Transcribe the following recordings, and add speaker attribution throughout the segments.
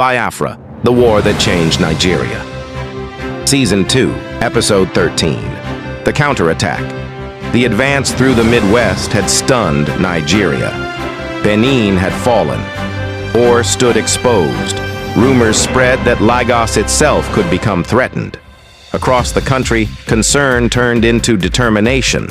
Speaker 1: Biafra, the war that changed Nigeria. Season 2, Episode 13, The Counterattack. The advance through the Midwest had stunned Nigeria. Benin had fallen, or stood exposed. Rumors spread that Lagos itself could become threatened. Across the country, concern turned into determination.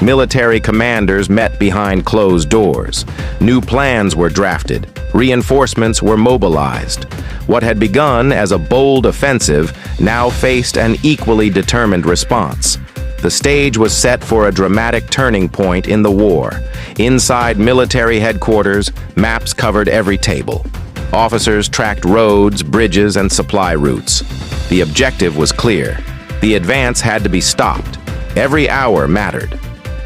Speaker 1: Military commanders met behind closed doors. New plans were drafted. Reinforcements were mobilized. What had begun as a bold offensive now faced an equally determined response. The stage was set for a dramatic turning point in the war. Inside military headquarters, maps covered every table. Officers tracked roads, bridges, and supply routes. The objective was clear. The advance had to be stopped. Every hour mattered.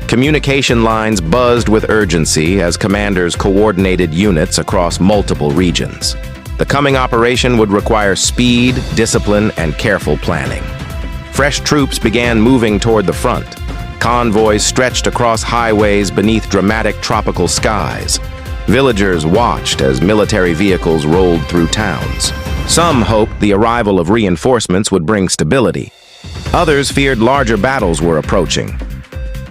Speaker 1: Communication lines buzzed with urgency as commanders coordinated units across multiple regions. The coming operation would require speed, discipline, and careful planning. Fresh troops began moving toward the front. Convoys stretched across highways beneath dramatic tropical skies. Villagers watched as military vehicles rolled through towns. Some hoped the arrival of reinforcements would bring stability. Others feared larger battles were approaching.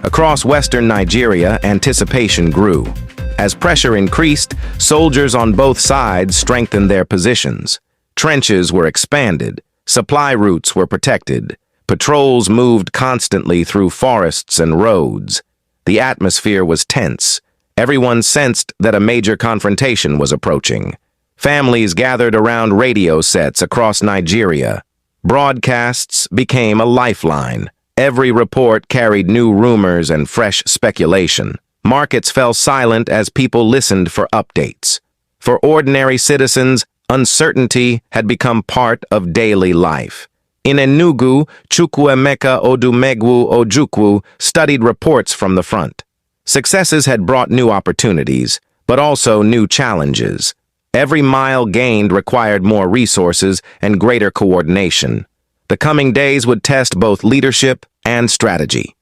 Speaker 1: Across western Nigeria, anticipation grew. As pressure increased, soldiers on both sides strengthened their positions. Trenches were expanded. Supply routes were protected. Patrols moved constantly through forests and roads. The atmosphere was tense. Everyone sensed that a major confrontation was approaching. Families gathered around radio sets across Nigeria. Broadcasts became a lifeline. Every report carried new rumors and fresh speculation. Markets fell silent as people listened for updates. For ordinary citizens, uncertainty had become part of daily life. In Enugu, Chukwuemeka Odumegwu Ojukwu studied reports from the front. Successes had brought new opportunities, but also new challenges. Every mile gained required more resources and greater coordination. The coming days would test both leadership and strategy.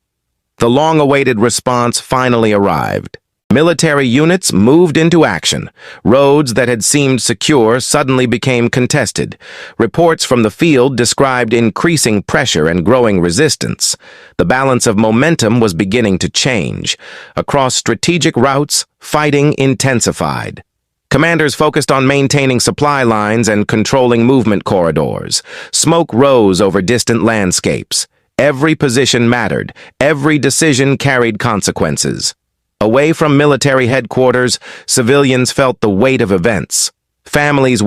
Speaker 1: The long-awaited response finally arrived. Military units moved into action. Roads that had seemed secure suddenly became contested. Reports from the field described increasing pressure and growing resistance. The balance of momentum was beginning to change. Across strategic routes, fighting intensified. Commanders focused on maintaining supply lines and controlling movement corridors. Smoke rose over distant landscapes. Every position mattered. Every decision carried consequences. Away from military headquarters, civilians felt the weight of events. Families